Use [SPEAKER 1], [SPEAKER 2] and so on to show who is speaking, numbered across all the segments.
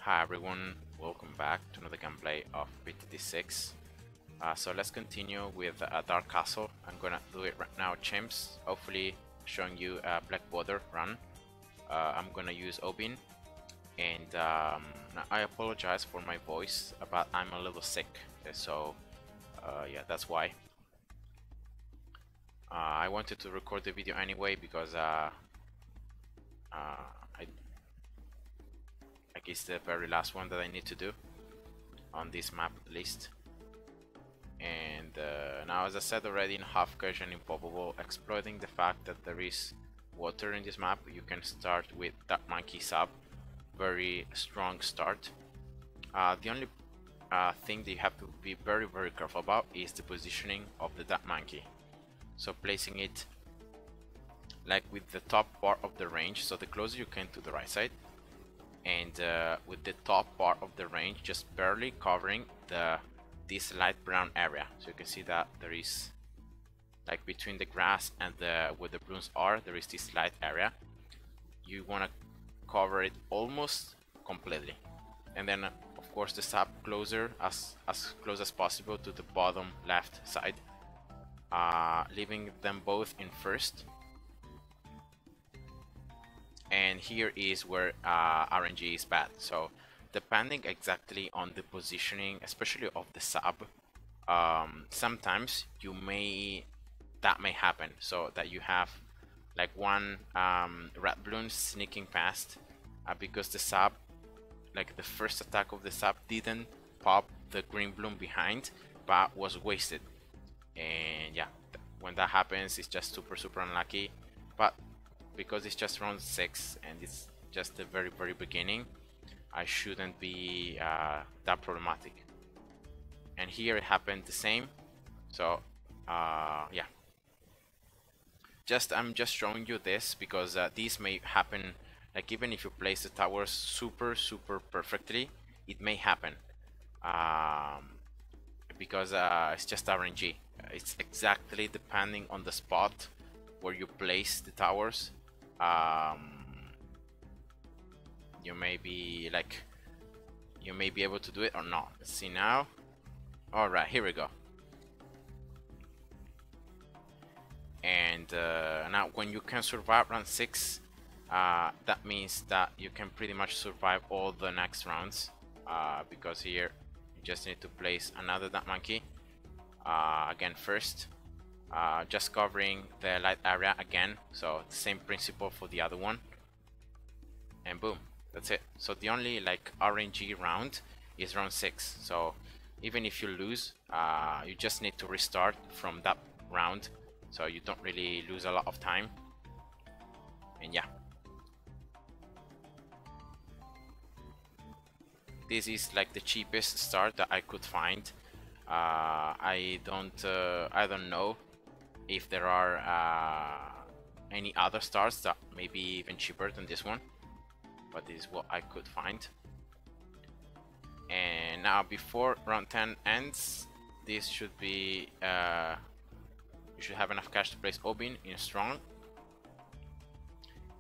[SPEAKER 1] Hi everyone, welcome back to another gameplay of BTT6. So let's continue with Dark Castle. I'm gonna do it right now, Chimps, hopefully showing you a Black Border run. I'm gonna use Obin, and I apologize for my voice, but I'm a little sick, so yeah, that's why. I wanted to record the video anyway because I guess the very last one that I need to do on this map at least. And now, as I said already in half version improbable, exploiting the fact that there is water in this map, you can start with that monkey sub. Very strong start. The only thing that you have to be very careful about is the positioning of the duck monkey. So placing it like with the top part of the range, so the closer you can to the right side, and with the top part of the range just barely covering this light brown area. So you can see that there is, like, between the grass and where the Bloons are, there is this light area. You want to cover it almost completely, and then of course the sub closer, as close as possible to the bottom left side, leaving them both in first. And here is where RNG is bad. So depending exactly on the positioning, especially of the sub, sometimes that may happen, so that you have like one red balloon sneaking past because the sub, like the first attack of the sub, didn't pop the green balloon behind but was wasted. And yeah, when that happens, it's just super unlucky. But because it's just round 6 and it's just the very beginning, I shouldn't be that problematic. And here it happened the same. So yeah, I'm just showing you this because this may happen. Like, even if you place the towers super perfectly, it may happen because it's just RNG. It's exactly depending on the spot where you place the towers. You may be able to do it or not. Let's see now. All right, here we go. And now when you can survive round 6, that means that you can pretty much survive all the next rounds, because here you just need to place another duck monkey again first, just covering the light area again. So the same principle for the other one, and boom, that's it. So the only like RNG round is round 6. So even if you lose, you just need to restart from that round, so you don't really lose a lot of time. And yeah, this is like the cheapest start that I could find. I don't know if there are any other starts that may be even cheaper than this one, but this is what I could find. And now, before round 10 ends, this should be you should have enough cash to place Obin in strong,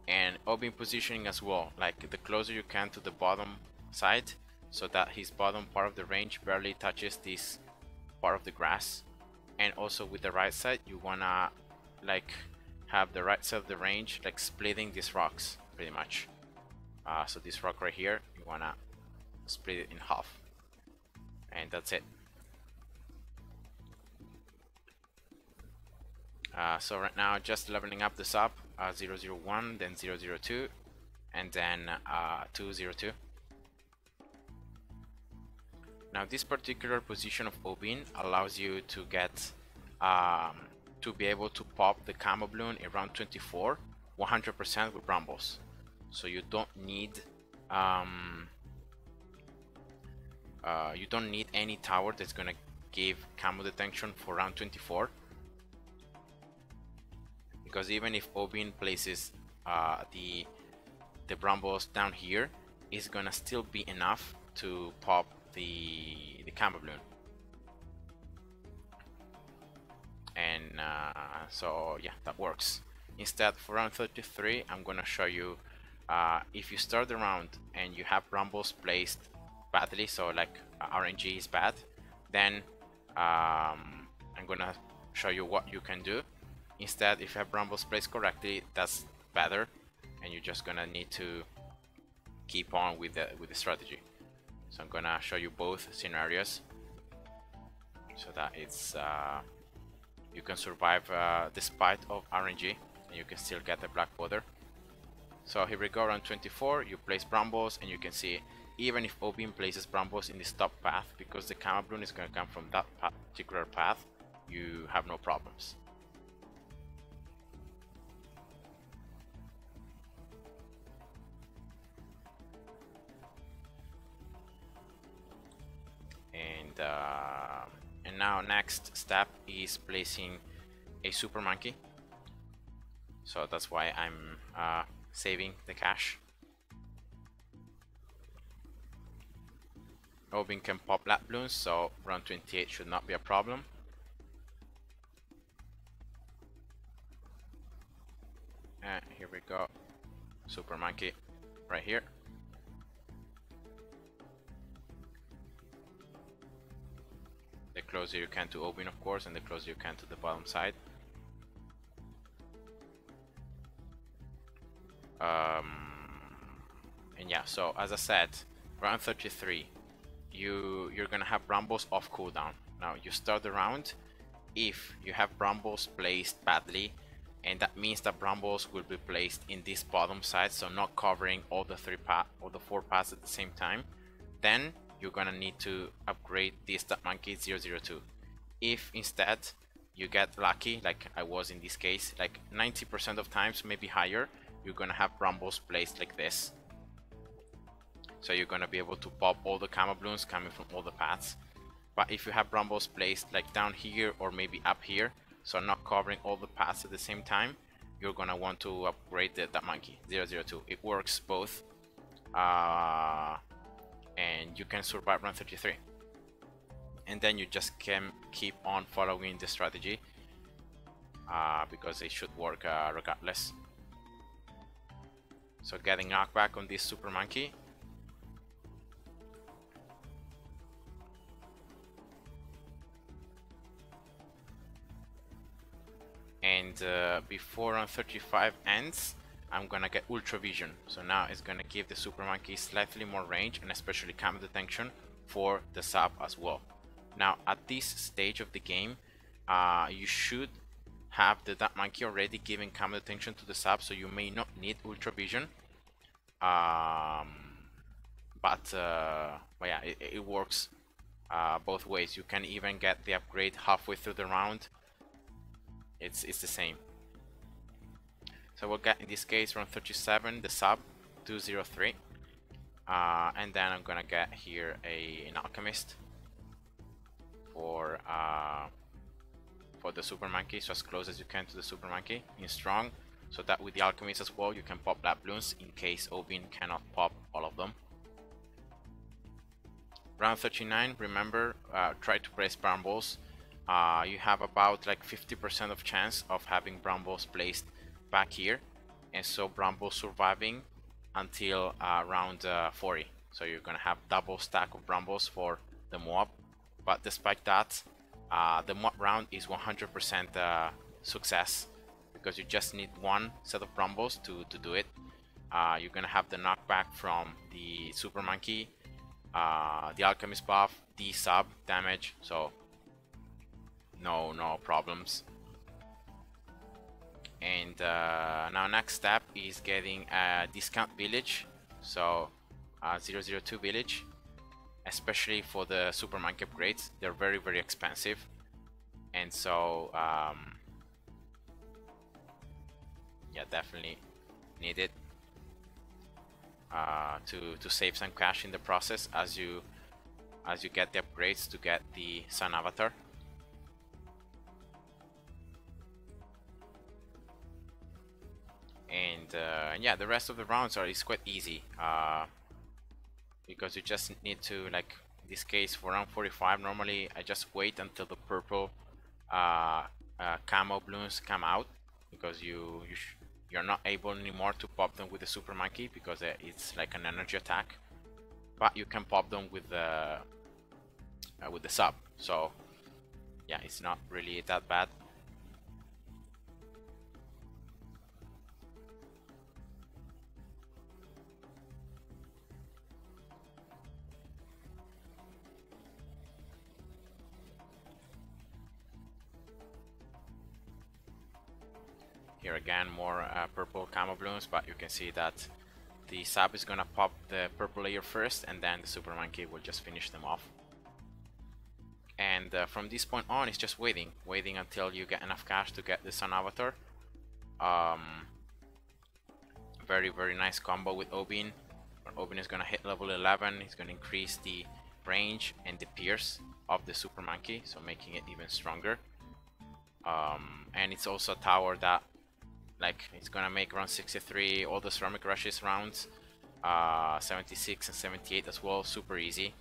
[SPEAKER 1] and Obin positioning as well, like the closer you can to the bottom side, so that his bottom part of the range barely touches this part of the grass. And also with the right side, you wanna like have the right side of the range like splitting these rocks pretty much. So this rock right here, you wanna split it in half, and that's it. So right now, just leveling up the sub, 001, then 002, and then 202. Now this particular position of Obin allows you to get to be able to pop the camo balloon around 24 100% with brambles. So you don't need any tower that's gonna give camo detection for round 24, because even if Obin places the brambles down here, it's gonna still be enough to pop the camo balloon. And so yeah, that works. Instead, for round 33, I'm gonna show you if you start the round and you have brambles placed badly, so like RNG is bad, then I'm gonna show you what you can do. Instead, if you have brambles placed correctly, that's better, and you're just gonna need to keep on with the strategy. So I'm gonna show you both scenarios so that it's you can survive despite of RNG, and you can still get the black border. So here we go, round 24, you place brambles, and you can see even if Obin places brambles in this top path, because the Kama Bloon is going to come from that particular path, you have no problems. And now next step is placing a super monkey. So that's why I'm saving the cash. Obin can pop lap Bloons, so round 28 should not be a problem. And here we go, super monkey right here. The closer you can to Obin, of course, and the closer you can to the bottom side. And yeah, so as I said, round 33, you're gonna have brambles off cooldown. Now you start the round. If you have brambles placed badly, and that means that brambles will be placed in this bottom side, so not covering all the four paths at the same time, then you're gonna need to upgrade this Stat Monkey 002. If instead you get lucky, like I was in this case, like 90% of times, maybe higher, you're gonna have brambles placed like this. So you're gonna be able to pop all the Kama Bloons coming from all the paths. But if you have brambles placed like down here or maybe up here, so not covering all the paths at the same time, you're gonna want to upgrade that monkey 002. It works both, and you can survive round 33. And then you just can keep on following the strategy, because it should work regardless. So getting knockback on this super monkey. And before round 35 ends, I'm gonna get Ultra Vision. So now it's gonna give the super monkey slightly more range, and especially cam detection for the sub as well. Now at this stage of the game, you should have that monkey already giving cam detection to the sub, so you may not need Ultra Vision. But yeah, it works both ways. You can even get the upgrade halfway through the round. It's the same. So we'll get, in this case, round 37, the sub 203, and then I'm gonna get here an alchemist for the super monkey, so as close as you can to the super monkey in strong, so that with the alchemist as well you can pop lap Bloons in case Obin cannot pop all of them. Round 39, remember, try to place brambles. You have about like 50% of chance of having brambles placed back here, and so brambles surviving until round 40. So you're gonna have double stack of brambles for the Moab. But despite that, the Moab round is 100% success, because you just need one set of brambles to do it. You're gonna have the knockback from the super monkey, the alchemist buff, the sub damage, so no problems. And now next step is getting a discount village, so 002 village, especially for the super monkey upgrades. They're very expensive, and so yeah, definitely need it to save some cash in the process as you get the upgrades to get the Sun Avatar. And yeah, the rest of the rounds is quite easy, because you just need to, like in this case for round 45, normally I just wait until the purple camo Bloons come out, because you you're not able anymore to pop them with the super monkey because it's like an energy attack, but you can pop them with the sub. So yeah, it's not really that bad. Here again, more purple camo balloons, but you can see that the sub is gonna pop the purple layer first, and then the super monkey will just finish them off. And from this point on, it's just waiting until you get enough cash to get the Sun Avatar. Very nice combo with Obin. When Obin is gonna hit level 11, he's gonna increase the range and the pierce of the super monkey, so making it even stronger. And it's also a tower that, like, it's gonna make round 63, all the ceramic rushes rounds, 76 and 78 as well, super easy.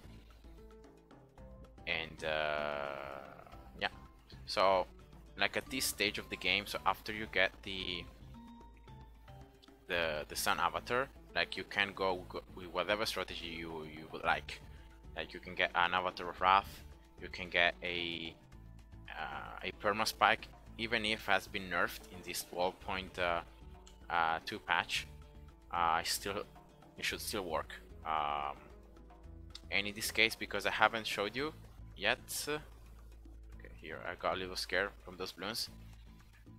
[SPEAKER 1] And yeah, so like at this stage of the game, so after you get the Sun Avatar, like you can go with whatever strategy you would like. Like you can get an Avatar of Wrath, you can get a perma spike, even if it has been nerfed in this 12.2 patch. It should still work. And in this case, because I haven't showed you yet, okay, here I got a little scared from those balloons.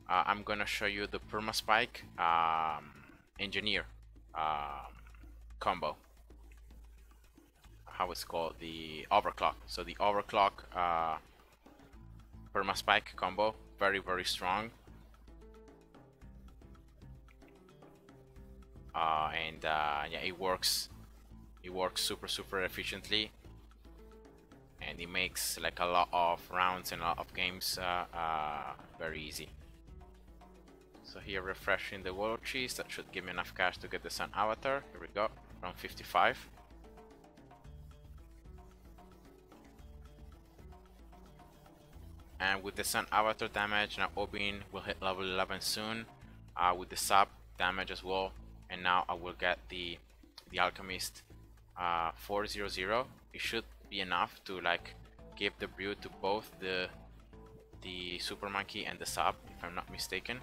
[SPEAKER 1] I'm gonna show you the perma spike engineer combo. How it's called, the Overclock. So the Overclock perma spike combo, very strong. And yeah, it works super efficiently, and it makes like a lot of rounds and a lot of games very easy. So here, refreshing the wall cheese, that should give me enough cash to get the Sun Avatar. Here we go, round 55. And with the Sun Avatar damage, now Obin will hit level 11 soon, with the sub damage as well. And now I will get the Alchemist 400. It should be enough to like give the brew to both the super monkey and the sub, if I'm not mistaken.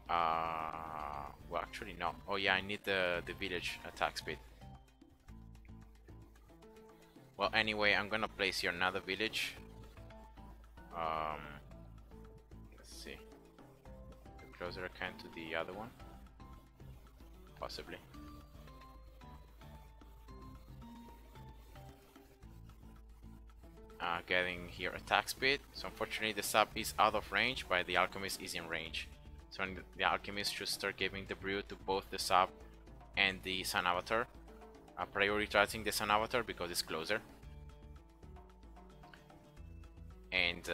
[SPEAKER 1] Well, actually no. Oh yeah, I need the village attack speed. Well, anyway, I'm gonna place here another village. Let's see, the closer I can to the other one, possibly. Getting here attack speed. So unfortunately the sub is out of range, but the alchemist is in range. So the alchemist should start giving the brew to both the sub and the Sun Avatar, prioritizing the Sun Avatar because it's closer. And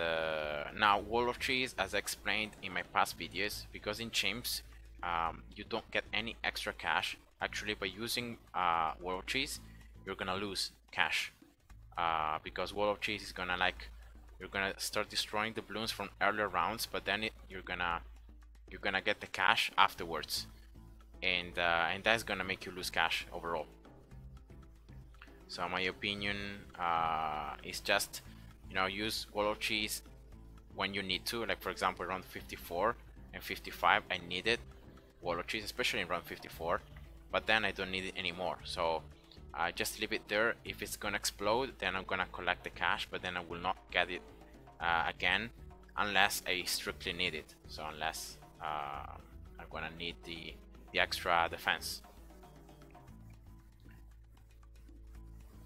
[SPEAKER 1] now Wall of Cheese, as I explained in my past videos, because in Chimps you don't get any extra cash. Actually, by using Wall of Cheese, you're gonna lose cash, because Wall of Cheese is gonna, like, you're gonna start destroying the balloons from earlier rounds, but then you're gonna get the cash afterwards, and that's gonna make you lose cash overall. So my opinion is just, you know, use Wall of Cheese when you need to. Like for example, around 54 and 55 I needed Wall of Cheese, especially in round 54, but then I don't need it anymore. So I just leave it there. If it's gonna explode, then I'm gonna collect the cash, but then I will not get it again unless I strictly need it. So unless I'm gonna need the extra defense.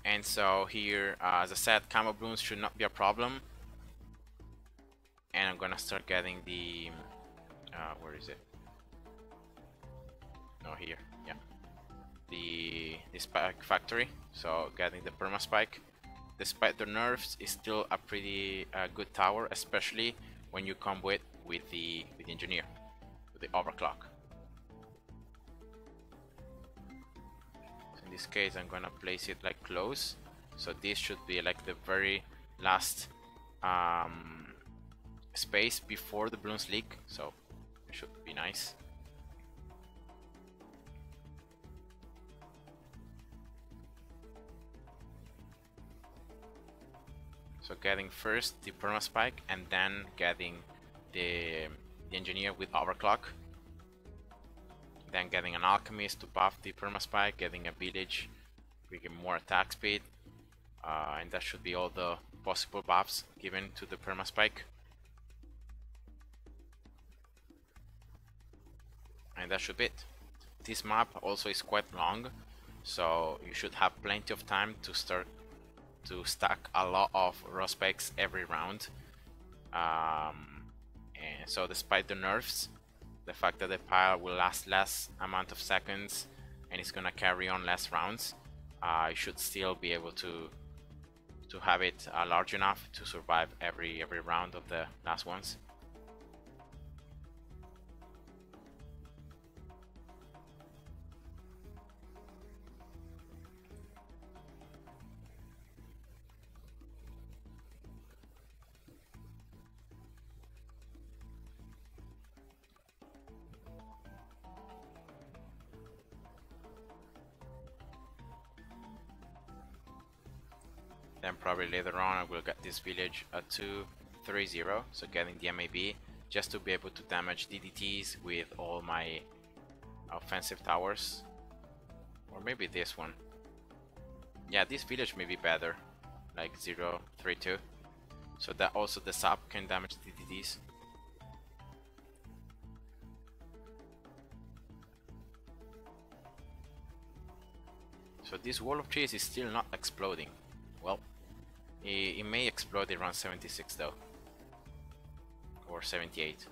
[SPEAKER 1] And so here, as I said, camo balloons should not be a problem. And I'm gonna start getting the where is it? No, here, yeah, the spike factory. So getting the perma spike. Despite the nerfs, is still a pretty good tower, especially when you come with the engineer, with the overclock. So in this case, I'm gonna place it like close. So this should be like the very last space before the balloons leak. So It should be nice. So getting first the permaspike and then getting the engineer with overclock. Then getting an alchemist to buff the permaspike, getting a village, we get more attack speed, and that should be all the possible buffs given to the permaspike. And that should be it. This map also is quite long, so you should have plenty of time to start to stack a lot of raw specs every round. And so despite the nerfs, the fact that the pile will last less amount of seconds and it's gonna carry on less rounds, you should still be able to have it large enough to survive every round of the last ones. Then probably later on I will get this village at 230, so getting the MAB just to be able to damage DDTs with all my offensive towers. Or maybe this one. Yeah, this village may be better, like 032, so that also the sub can damage DDTs. So this wall of trees is still not exploding. Well, it may explode around 76 though, or 78.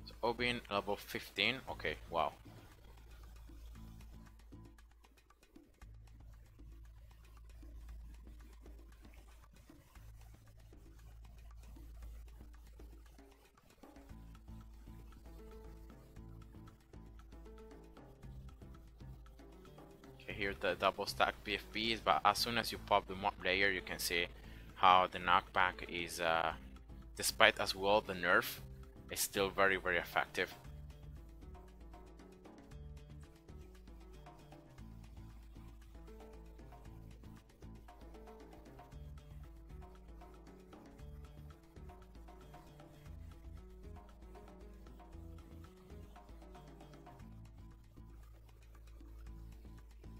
[SPEAKER 1] So Obin level 15, okay, wow. Here the double stack PFPs, but as soon as you pop the mod layer you can see how the knockback is, despite as well the nerf, is still very effective.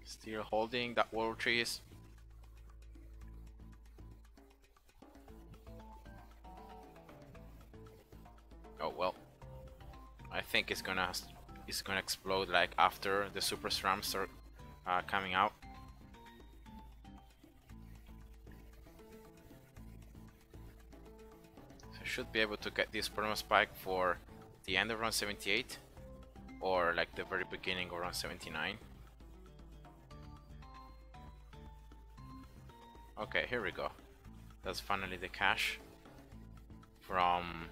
[SPEAKER 1] Still holding that wall of trees. Oh well, I think it's gonna explode like after the super SRAMs start coming out. So I should be able to get this perma spike for the end of round 78 or like the very beginning of round 79. Okay, here we go. That's finally the cache from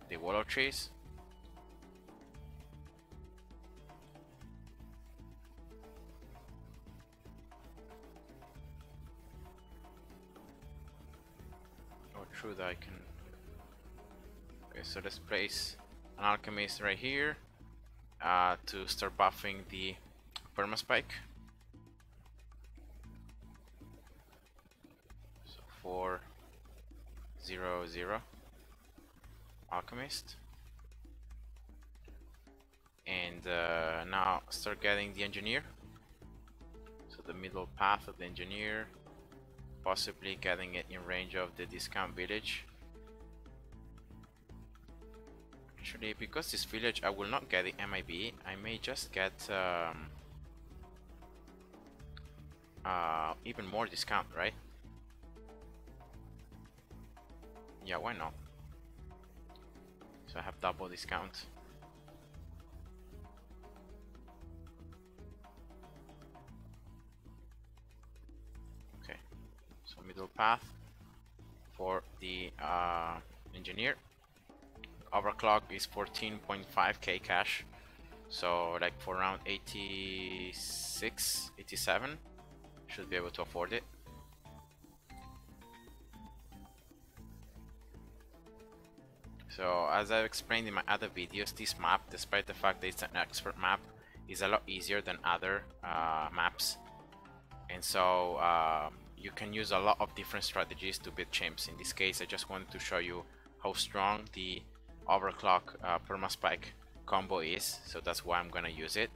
[SPEAKER 1] the willow trees. Oh, true that I can. Okay, so let's place an alchemist right here to start buffing the permaspike. 400 alchemist, and now start getting the engineer, so the middle path of the engineer, possibly getting it in range of the discount village. Actually, because this village I will not get the MIB, I may just get even more discount, right? Yeah, why not? So I have double discount. Okay, so middle path for the engineer. Overclock is 14.5k cash, so like for around 86, 87 should be able to afford it. So as I've explained in my other videos, this map, despite the fact that it's an expert map, is a lot easier than other maps. And so you can use a lot of different strategies to beat chimps. In this case, I just wanted to show you how strong the Overclock permaspike combo is, so that's why I'm gonna use it.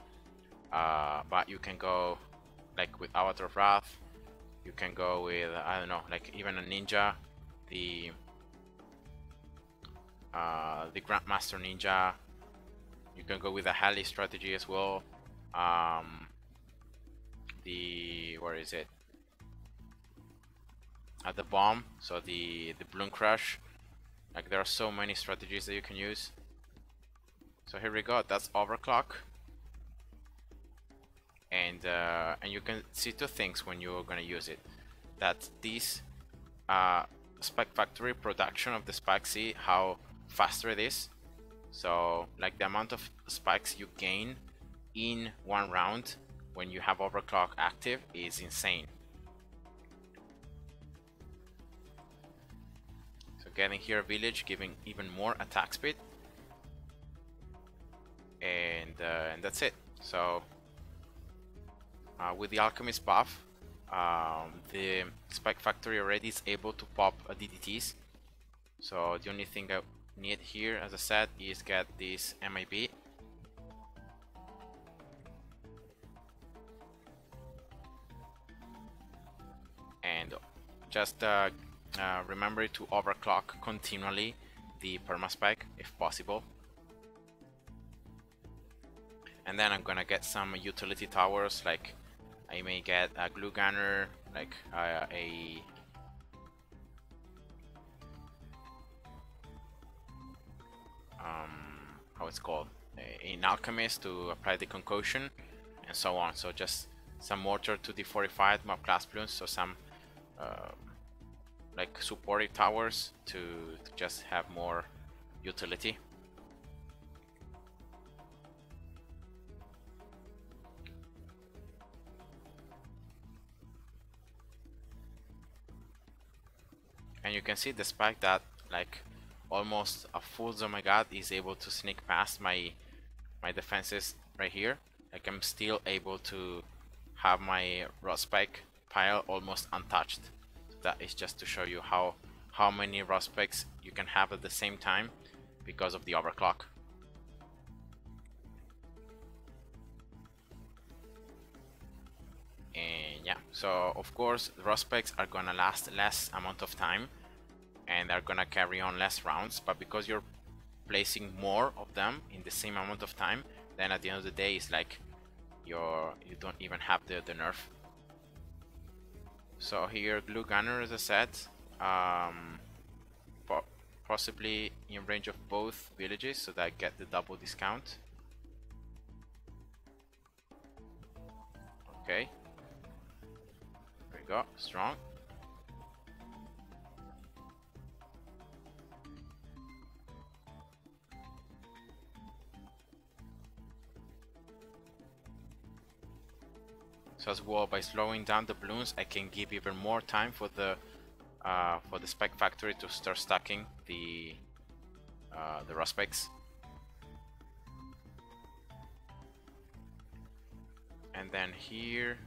[SPEAKER 1] But you can go like with Avatar of Wrath, you can go with, I don't know, like even a ninja, the Grandmaster Ninja. You can go with a Halley strategy as well. Where is it? At the bomb, so the Bloon Crush. Like there are so many strategies that you can use. So here we go. That's Overclock. And you can see two things when you're gonna use it. That this Spike Factory production of the spikes, see how faster it is. So like the amount of spikes you gain in one round when you have Overclock active is insane. So getting here a village, giving even more attack speed, and that's it. So with the Alchemist buff, the Spike Factory already is able to pop DDTs. So the only thing I need here, as I said, is get this MIB. And just remember to overclock continually the permaspike if possible. And then I'm gonna get some utility towers, like I may get a glue gunner, like how it's called, an alchemist to apply the concoction, and so on. So just some mortar to defortify mob class Bloons, so some like supportive towers to just have more utility. And you can see despite that, like almost a full Zomagad is able to sneak past my defenses right here. Like I'm still able to have my rod spike pile almost untouched. So that is just to show you how many rod spikes you can have at the same time because of the overclock. And yeah, so of course the rod spikes are gonna last less amount of time and are gonna carry on less rounds, but because you're placing more of them in the same amount of time, then at the end of the day it's like you don't even have the nerf. So here glue gunner, as I said, possibly in range of both villages, so that I get the double discount. Okay, there we go, strong. So as well, by slowing down the Bloons, I can give even more time for the Spike Factory to start stacking the raw spikes. And then here,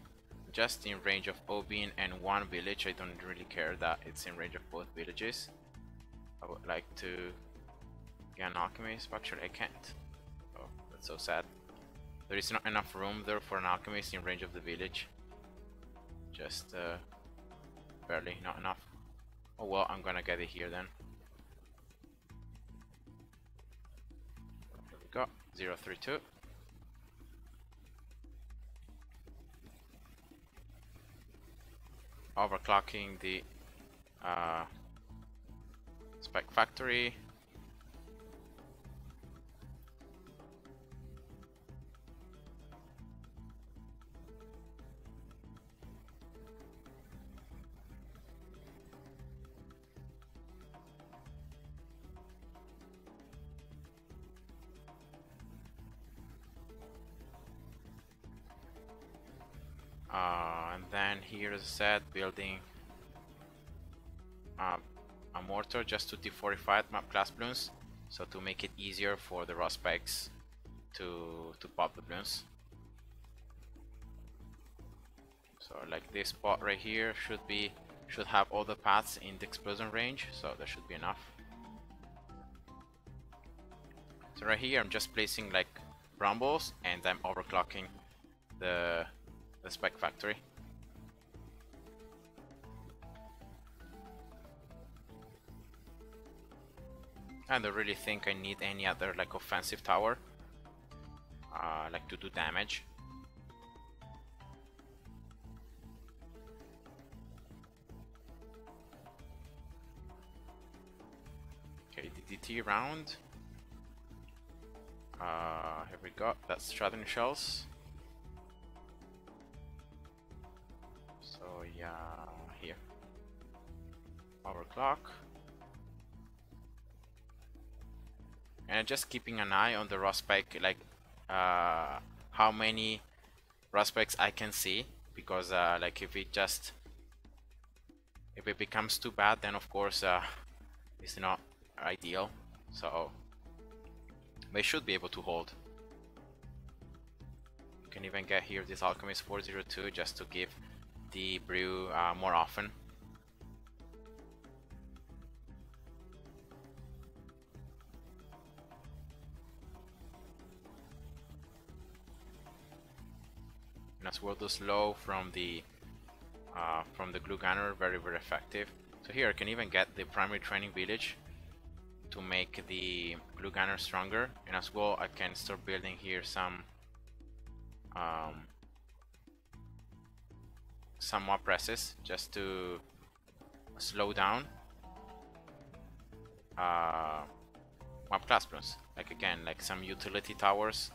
[SPEAKER 1] just in range of Obin and one village, I don't really care that it's in range of both villages. I would like to get an alchemist, but actually I can't. Oh, that's so sad. There is not enough room there for an alchemist in range of the village. Just barely, not enough. Oh well, I'm gonna get it here then. There we go, 032. Overclocking the Spike Factory. And then here, as I said, building a mortar just to defortify map class Bloons. so to make it easier for the raw spikes to pop the bloons. So like this spot right here should have all the paths in the explosion range, so that should be enough. So right here I'm just placing like brambles and I'm overclocking the spike factory. I don't really think I need any other like offensive tower like to do damage. Okay, DDT round. Here we go. That's Straddling Shells. So yeah, here. Overclock. And just keeping an eye on the raw spike, like how many raw spikes I can see, because like if it becomes too bad, then of course it's not ideal. So they should be able to hold. You can even get here this Alchemist 402 just to give the brew more often. And as well, the slow from the glue gunner, very effective. So here I can even get the primary training village to make the glue gunner stronger, and as well I can start building here some mob presses just to slow down mob class bloons. Like again, like some utility towers.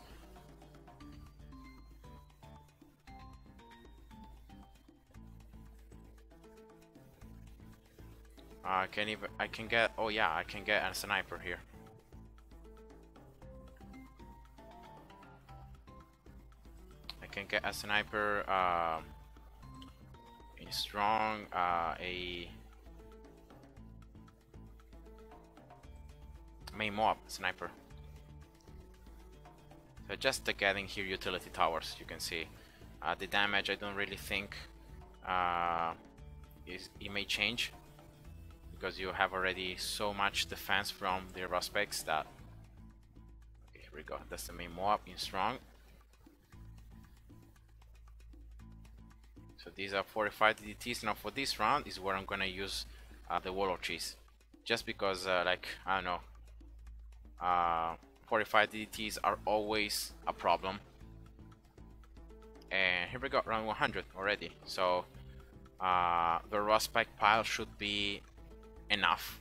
[SPEAKER 1] I can get, oh yeah, I can get a sniper here. I can get a sniper in strong, a main mob sniper. So just getting here utility towers, you can see the damage. I don't really think it may change, because you have already so much defense from the raw spikes that. Okay, here we go. That's the main mob in strong. So these are fortified DDTs. Now for this round is where I'm gonna use the wall of cheese, just because like I don't know, fortified DDTs are always a problem. And here we go, round 100 already. So the raw spike pile should be enough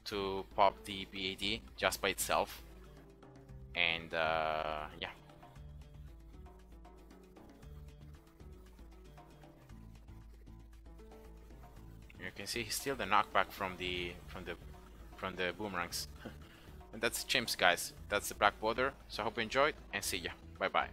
[SPEAKER 1] to pop the BAD just by itself. And yeah, you can see still the knockback from the boomerangs. And that's Chimps, guys. That's the Black Border. So I hope you enjoyed, and see ya. Bye bye.